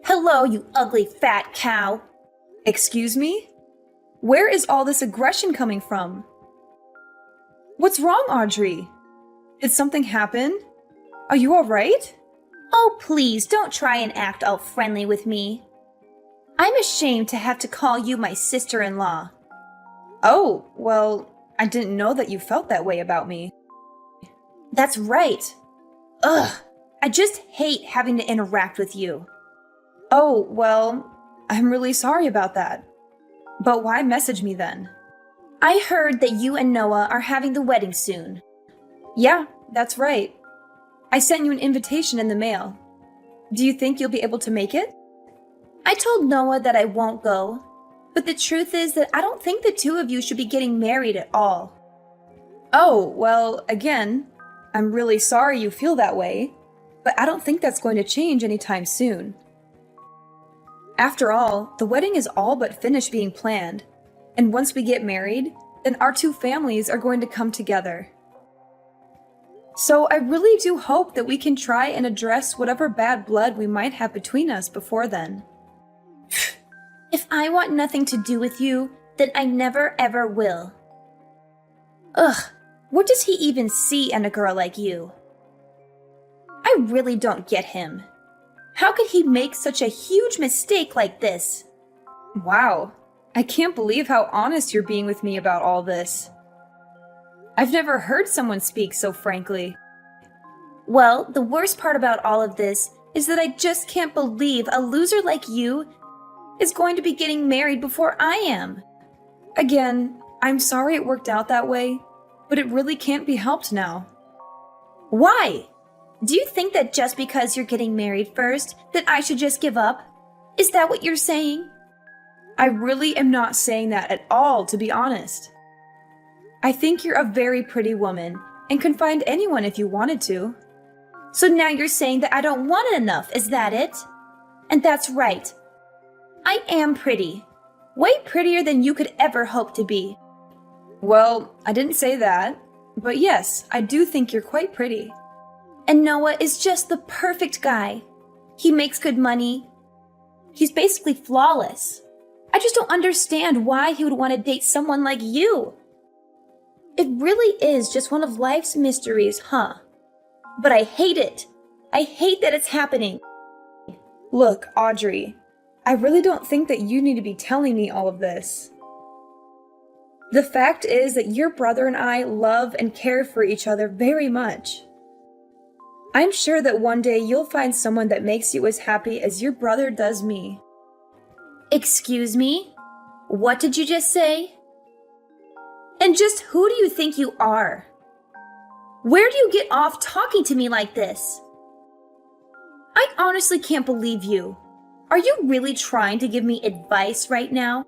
Hello, you ugly fat cow. Excuse me? Where is all this aggression coming from? What's wrong, Audrey? Did something happen? Are you alright? Oh, please don't try and act all friendly with me. I'm ashamed to have to call you my sister-in-law. Oh, well, I didn't know that you felt that way about me. That's right. Ugh, I just hate having to interact with you. Oh, well, I'm really sorry about that. But why message me then? I heard that you and Noah are having the wedding soon. Yeah, that's right. I sent you an invitation in the mail. Do you think you'll be able to make it? I told Noah that I won't go, but the truth is that I don't think the two of you should be getting married at all. Oh, well, again, I'm really sorry you feel that way, but I don't think that's going to change anytime soon. After all, the wedding is all but finished being planned, and once we get married, then our two families are going to come together. So I really do hope that we can try and address whatever bad blood we might have between us before then. If I want nothing to do with you, then I never ever will. Ugh, what does he even see in a girl like you? I really don't get him. How could he make such a huge mistake like this? Wow, I can't believe how honest you're being with me about all this. I've never heard someone speak so frankly. Well, the worst part about all of this is that I just can't believe a loser like you is going to be getting married before I am. Again, I'm sorry it worked out that way, but it really can't be helped now. Why? Do you think that just because you're getting married first, that I should just give up? Is that what you're saying? I really am not saying that at all, to be honest. I think you're a very pretty woman and can find anyone if you wanted to. So now you're saying that I don't want it enough, is that it? And that's right. I am pretty. Way prettier than you could ever hope to be. Well, I didn't say that, but yes, I do think you're quite pretty. And Noah is just the perfect guy. He makes good money. He's basically flawless. I just don't understand why he would want to date someone like you. It really is just one of life's mysteries, huh? But I hate it. I hate that it's happening. Look, Audrey, I really don't think that you need to be telling me all of this. The fact is that your brother and I love and care for each other very much. I'm sure that one day you'll find someone that makes you as happy as your brother does me. Excuse me? What did you just say? And just who do you think you are? Where do you get off talking to me like this? I honestly can't believe you. Are you really trying to give me advice right now?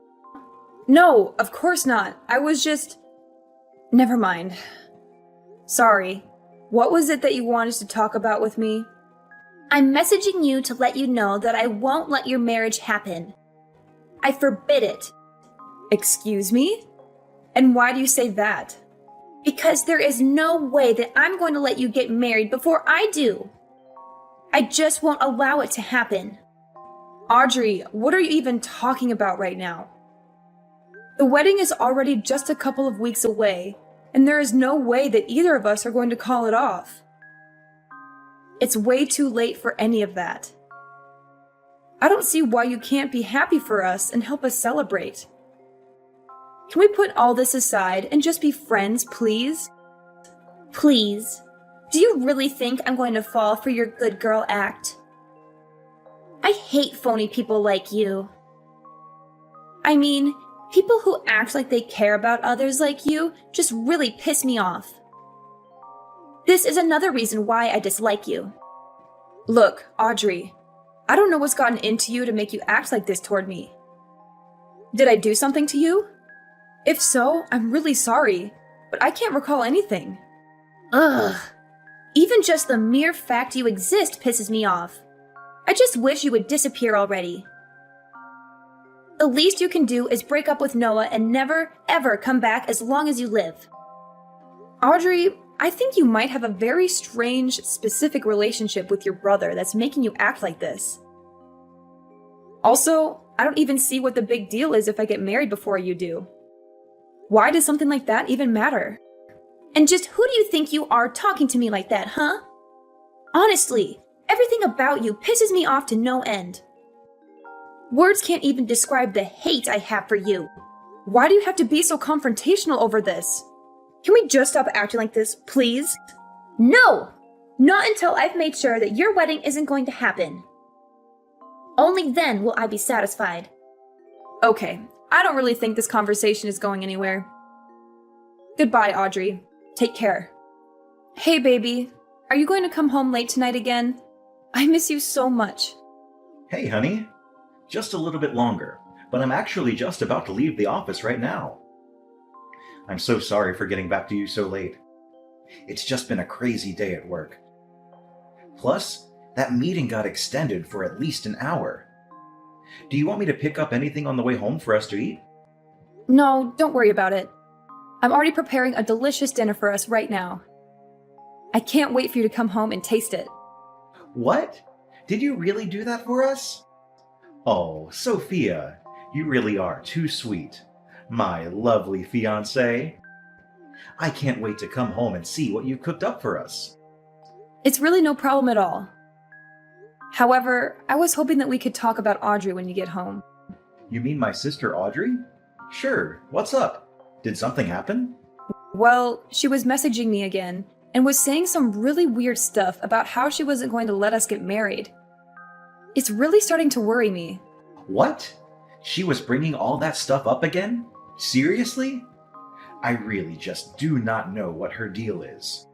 No, of course not. I was just... Never mind. Sorry. What was it that you wanted to talk about with me? I'm messaging you to let you know that I won't let your marriage happen. I forbid it. Excuse me? And why do you say that? Because there is no way that I'm going to let you get married before I do. I just won't allow it to happen. Audrey, what are you even talking about right now? The wedding is already just a couple of weeks away, and there is no way that either of us are going to call it off. It's way too late for any of that. I don't see why you can't be happy for us and help us celebrate. Can we put all this aside and just be friends, please? Please. Do you really think I'm going to fall for your good girl act? I hate phony people like you. I mean, people who act like they care about others like you just really piss me off. This is another reason why I dislike you. Look, Audrey, I don't know what's gotten into you to make you act like this toward me. Did I do something to you? If so, I'm really sorry, but I can't recall anything. Ugh. Even just the mere fact you exist pisses me off. I just wish you would disappear already. The least you can do is break up with Noah and never, ever come back as long as you live. Audrey, I think you might have a very strange, specific relationship with your brother that's making you act like this. Also, I don't even see what the big deal is if I get married before you do. Why does something like that even matter? And just who do you think you are talking to me like that, huh? Honestly, everything about you pisses me off to no end. Words can't even describe the hate I have for you. Why do you have to be so confrontational over this? Can we just stop acting like this, please? No! Not until I've made sure that your wedding isn't going to happen. Only then will I be satisfied. Okay, I don't really think this conversation is going anywhere. Goodbye, Audrey. Take care. Hey, baby. Are you going to come home late tonight again? I miss you so much. Hey, honey. Just a little bit longer, but I'm actually just about to leave the office right now. I'm so sorry for getting back to you so late. It's just been a crazy day at work. Plus, that meeting got extended for at least an hour. Do you want me to pick up anything on the way home for us to eat? No, don't worry about it. I'm already preparing a delicious dinner for us right now. I can't wait for you to come home and taste it. What? Did you really do that for us? Oh, Sophia, you really are too sweet. My lovely fiancé. I can't wait to come home and see what you've cooked up for us. It's really no problem at all. However, I was hoping that we could talk about Audrey when you get home. You mean my sister Audrey? Sure, what's up? Did something happen? Well, she was messaging me again and was saying some really weird stuff about how she wasn't going to let us get married. It's really starting to worry me. What? She was bringing all that stuff up again? Seriously? I really just do not know what her deal is.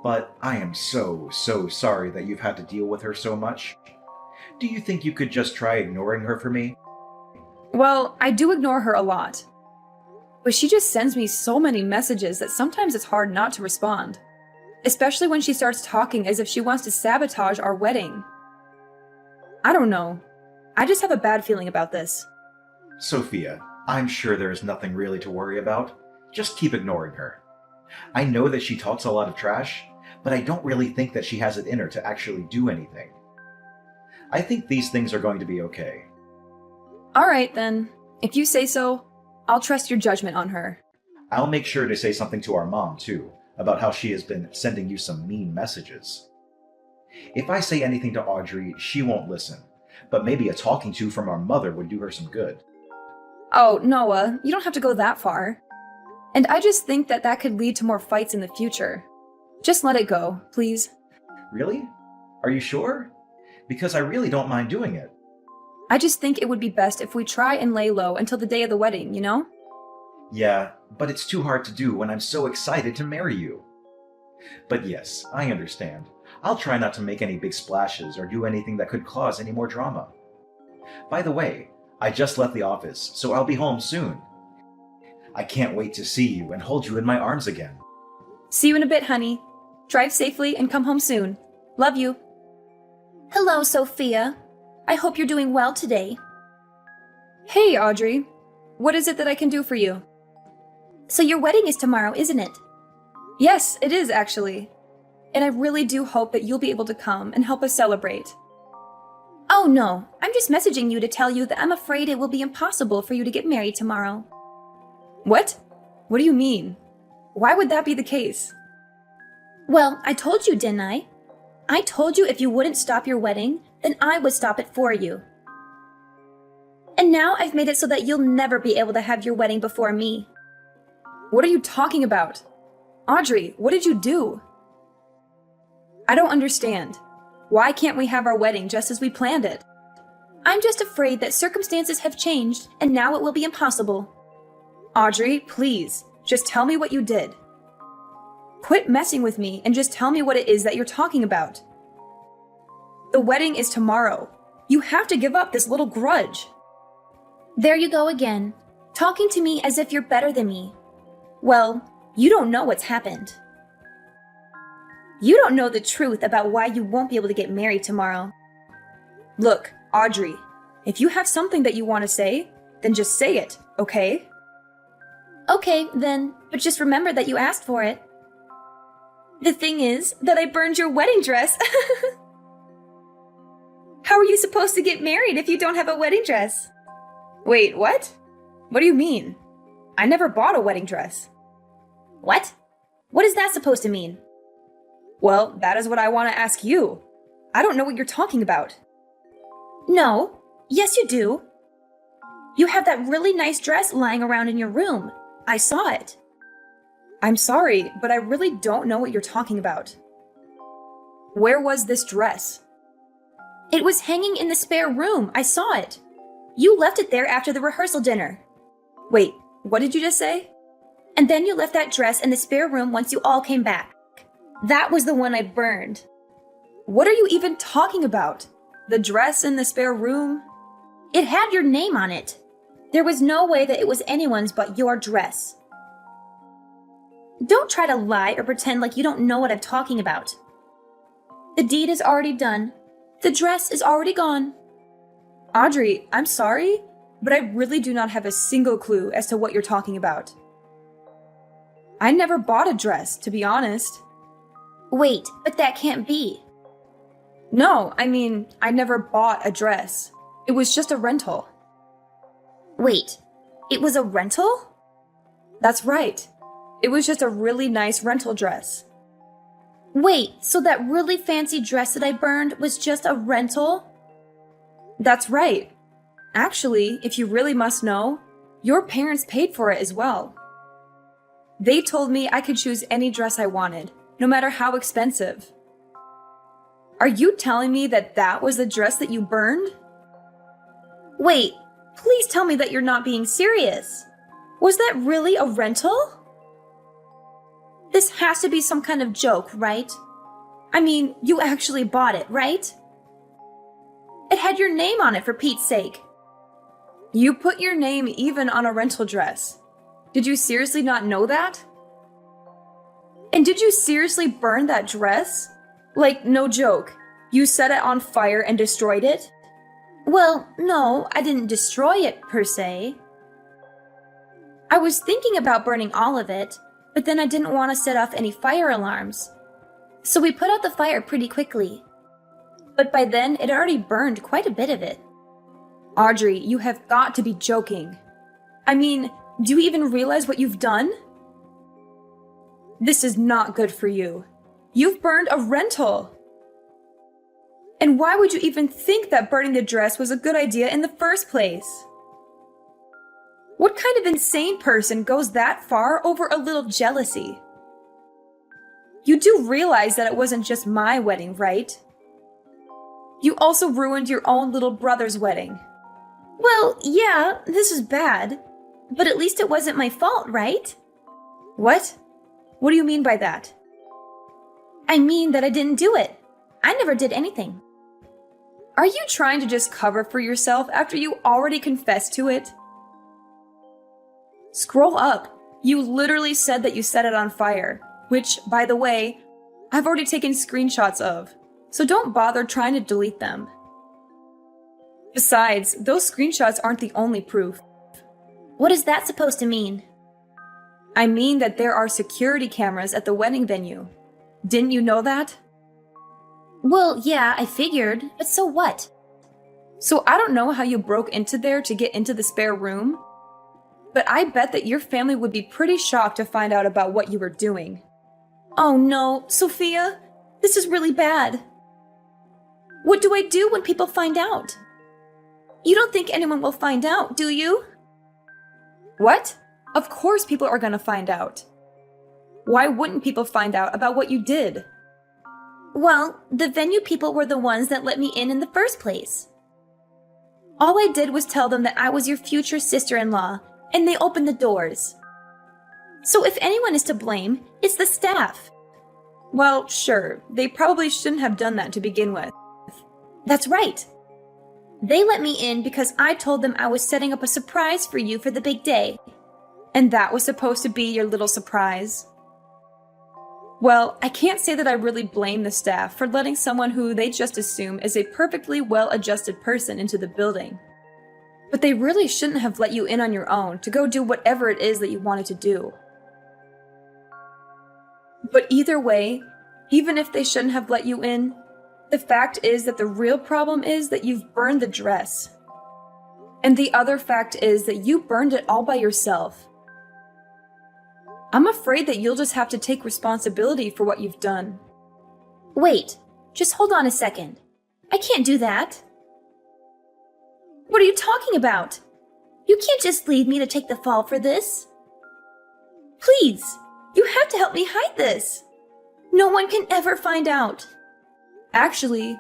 But I am so sorry that you've had to deal with her so much. Do you think you could just try ignoring her for me? Well, I do ignore her a lot. But she just sends me so many messages that sometimes it's hard not to respond. Especially when she starts talking as if she wants to sabotage our wedding. I don't know. I just have a bad feeling about this. Sophia, I'm sure there is nothing really to worry about. Just keep ignoring her. I know that she talks a lot of trash, but I don't really think that she has it in her to actually do anything. I think these things are going to be okay. Alright then. If you say so, I'll trust your judgment on her. I'll make sure to say something to our mom, too, about how she has been sending you some mean messages. If I say anything to Audrey, she won't listen, but maybe a talking to from our mother would do her some good. Oh, Noah, you don't have to go that far. And I just think that that could lead to more fights in the future. Just let it go, please. Really? Are you sure? Because I really don't mind doing it. I just think it would be best if we try and lay low until the day of the wedding, you know? Yeah, but it's too hard to do when I'm so excited to marry you. But yes, I understand. I'll try not to make any big splashes or do anything that could cause any more drama. By the way, I just left the office, so I'll be home soon. I can't wait to see you and hold you in my arms again. See you in a bit, honey. Drive safely and come home soon. Love you. Hello, Sophia. I hope you're doing well today. Hey, Audrey. What is it that I can do for you? So your wedding is tomorrow, isn't it? Yes, it is actually. And I really do hope that you'll be able to come and help us celebrate. Oh no, I'm just messaging you to tell you that I'm afraid it will be impossible for you to get married tomorrow. What? What do you mean? Why would that be the case? Well, I told you, didn't I? I told you if you wouldn't stop your wedding, then I would stop it for you. And now I've made it so that you'll never be able to have your wedding before me. What are you talking about? Audrey, what did you do? I don't understand. Why can't we have our wedding just as we planned it? I'm just afraid that circumstances have changed and now it will be impossible. Audrey, please, just tell me what you did. Quit messing with me and just tell me what it is that you're talking about. The wedding is tomorrow. You have to give up this little grudge. There you go again, talking to me as if you're better than me. Well, you don't know what's happened. You don't know the truth about why you won't be able to get married tomorrow. Look, Audrey, if you have something that you want to say, then just say it, okay? Okay, then, but just remember that you asked for it. The thing is that I burned your wedding dress. How are you supposed to get married if you don't have a wedding dress? Wait, what? What do you mean? I never bought a wedding dress. What? What is that supposed to mean? Well, that is what I want to ask you. I don't know what you're talking about. No. Yes, you do. You have that really nice dress lying around in your room. I saw it. I'm sorry, but I really don't know what you're talking about. Where was this dress? It was hanging in the spare room. I saw it. You left it there after the rehearsal dinner. Wait, what did you just say? And then you left that dress in the spare room once you all came back. That was the one I burned. What are you even talking about? The dress in the spare room? It had your name on it. There was no way that it was anyone's but your dress. Don't try to lie or pretend like you don't know what I'm talking about. The deed is already done. The dress is already gone. Audrey, I'm sorry, but I really do not have a single clue as to what you're talking about. I never bought a dress, to be honest. Wait, but that can't be. No, I mean, I never bought a dress. It was just a rental. Wait, it was a rental? That's right. It was just a really nice rental dress. Wait, so that really fancy dress that I burned was just a rental? That's right. Actually, if you really must know, your parents paid for it as well. They told me I could choose any dress I wanted, no matter how expensive. Are you telling me that that was the dress that you burned? Wait, please tell me that you're not being serious. Was that really a rental? This has to be some kind of joke, right? I mean, you actually bought it, right? It had your name on it, for Pete's sake. You put your name even on a rental dress. Did you seriously not know that? And did you seriously burn that dress? Like, no joke. You set it on fire and destroyed it? Well, no, I didn't destroy it, per se. I was thinking about burning all of it, but then I didn't want to set off any fire alarms. So we put out the fire pretty quickly. But by then, it already burned quite a bit of it. Audrey, you have got to be joking. I mean, do you even realize what you've done? This is not good for you. You've burned a rental. And why would you even think that burning the dress was a good idea in the first place? What kind of insane person goes that far over a little jealousy? You do realize that it wasn't just my wedding, right? You also ruined your own little brother's wedding. Well, yeah, this is bad. But at least it wasn't my fault, right? What? What do you mean by that? I mean that I didn't do it. I never did anything. Are you trying to just cover for yourself after you already confessed to it? Scroll up. You literally said that you set it on fire, which, by the way, I've already taken screenshots of, so don't bother trying to delete them. Besides, those screenshots aren't the only proof. What is that supposed to mean? I mean that there are security cameras at the wedding venue. Didn't you know that? Well, yeah, I figured, but so what? So I don't know how you broke into there to get into the spare room, but I bet that your family would be pretty shocked to find out about what you were doing. Oh no, Sophia, this is really bad. What do I do when people find out? You don't think anyone will find out, do you? What? Of course people are gonna find out. Why wouldn't people find out about what you did? Well, the venue people were the ones that let me in the first place. All I did was tell them that I was your future sister-in-law, and they opened the doors. So if anyone is to blame, it's the staff. Well, sure, they probably shouldn't have done that to begin with. That's right. They let me in because I told them I was setting up a surprise for you for the big day. And that was supposed to be your little surprise? Well, I can't say that I really blame the staff for letting someone who they just assume is a perfectly well-adjusted person into the building. But they really shouldn't have let you in on your own to go do whatever it is that you wanted to do. But either way, even if they shouldn't have let you in, The fact is that the real problem is that you've burned the dress. And the other fact is that you burned it all by yourself. I'm afraid that you'll just have to take responsibility for what you've done. Wait, just hold on a second. I can't do that. What are you talking about? You can't just leave me to take the fall for this. Please, you have to help me hide this. No one can ever find out. Actually,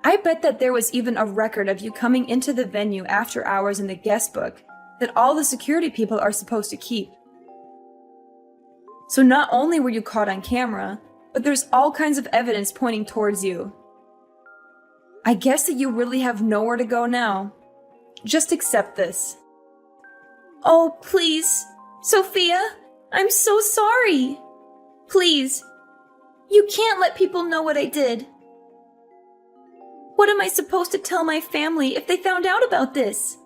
I bet that there was even a record of you coming into the venue after hours in the guest book that all the security people are supposed to keep. So not only were you caught on camera, but there's all kinds of evidence pointing towards you. I guess that you really have nowhere to go now. Just accept this. Oh, please, Sophia, I'm so sorry. Please, you can't let people know what I did. What am I supposed to tell my family if they found out about this?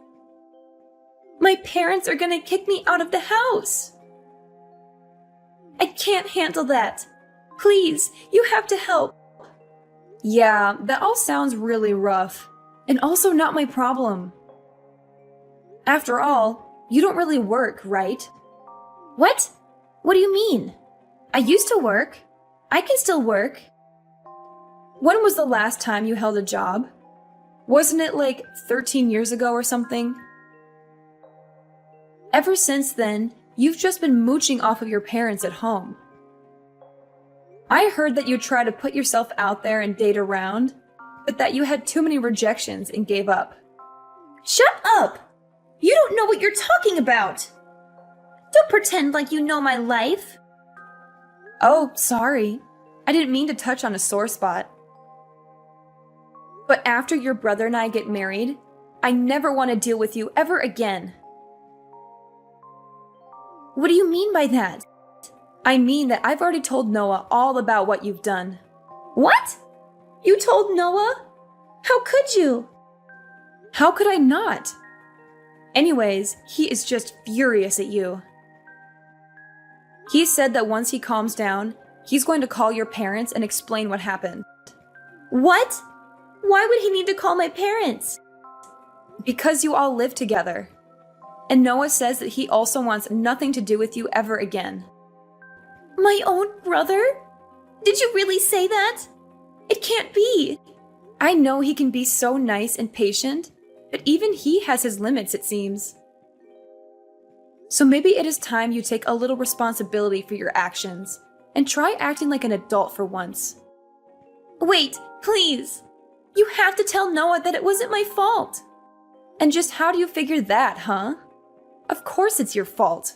My parents are gonna kick me out of the house. I can't handle that. Please, you have to help. Yeah, that all sounds really rough, and also not my problem. After all, you don't really work, right? What? What do you mean? I used to work. I can still work. When was the last time you held a job? Wasn't it like 13 years ago or something? Ever since then, you've just been mooching off of your parents at home. I heard that you tried to put yourself out there and date around, but that you had too many rejections and gave up. Shut up! You don't know what you're talking about! Don't pretend like you know my life. Oh, sorry. I didn't mean to touch on a sore spot. But after your brother and I get married, I never want to deal with you ever again. What do you mean by that? I mean that I've already told Noah all about what you've done. What? You told Noah? How could you? How could I not? Anyways, he is just furious at you. He said that once he calms down, he's going to call your parents and explain what happened. What? Why would he need to call my parents? Because you all live together. And Noah says that he also wants nothing to do with you ever again. My own brother? Did you really say that? It can't be. I know he can be so nice and patient, but even he has his limits, it seems. So maybe it is time you take a little responsibility for your actions and try acting like an adult for once. Wait, please. You have to tell Noah that it wasn't my fault. And just how do you figure that, huh? Of course it's your fault.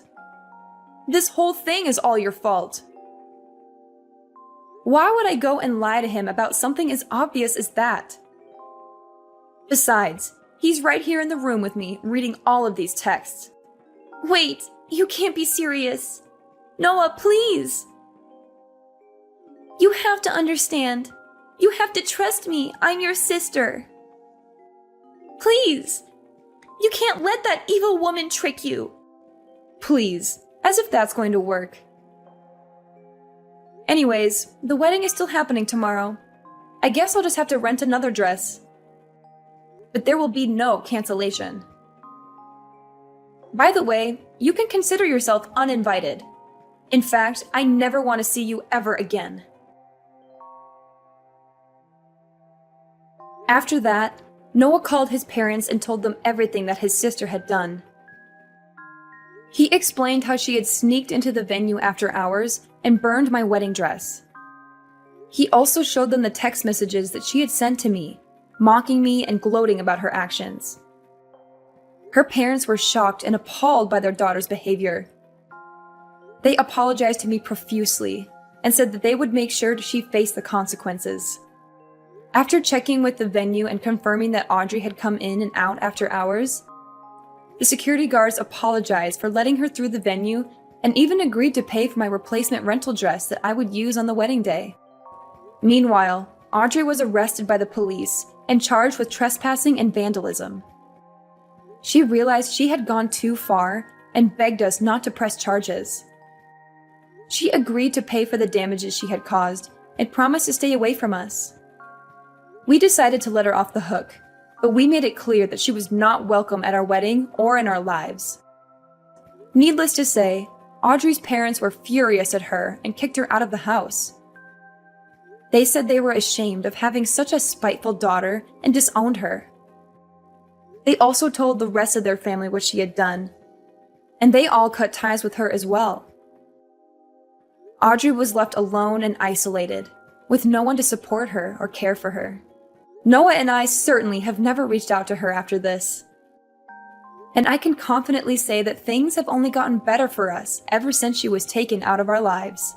This whole thing is all your fault. Why would I go and lie to him about something as obvious as that? Besides, he's right here in the room with me, reading all of these texts. Wait, you can't be serious. Noah, please. You have to understand. You have to trust me. I'm your sister. Please. You can't let that evil woman trick you. Please, as if that's going to work. Anyways, the wedding is still happening tomorrow. I guess I'll just have to rent another dress. But there will be no cancellation. By the way, you can consider yourself uninvited. In fact, I never want to see you ever again. After that, Noah called his parents and told them everything that his sister had done. He explained how she had sneaked into the venue after hours and burned my wedding dress. He also showed them the text messages that she had sent to me, mocking me and gloating about her actions. Her parents were shocked and appalled by their daughter's behavior. They apologized to me profusely and said that they would make sure she faced the consequences. After checking with the venue and confirming that Audrey had come in and out after hours, the security guards apologized for letting her through the venue and even agreed to pay for my replacement rental dress that I would use on the wedding day. Meanwhile, Audrey was arrested by the police and charged with trespassing and vandalism. She realized she had gone too far and begged us not to press charges. She agreed to pay for the damages she had caused and promised to stay away from us. We decided to let her off the hook, but we made it clear that she was not welcome at our wedding or in our lives. Needless to say, Audrey's parents were furious at her and kicked her out of the house. They said they were ashamed of having such a spiteful daughter and disowned her. They also told the rest of their family what she had done, and they all cut ties with her as well. Audrey was left alone and isolated, with no one to support her or care for her. Noah and I certainly have never reached out to her after this. And I can confidently say that things have only gotten better for us ever since she was taken out of our lives.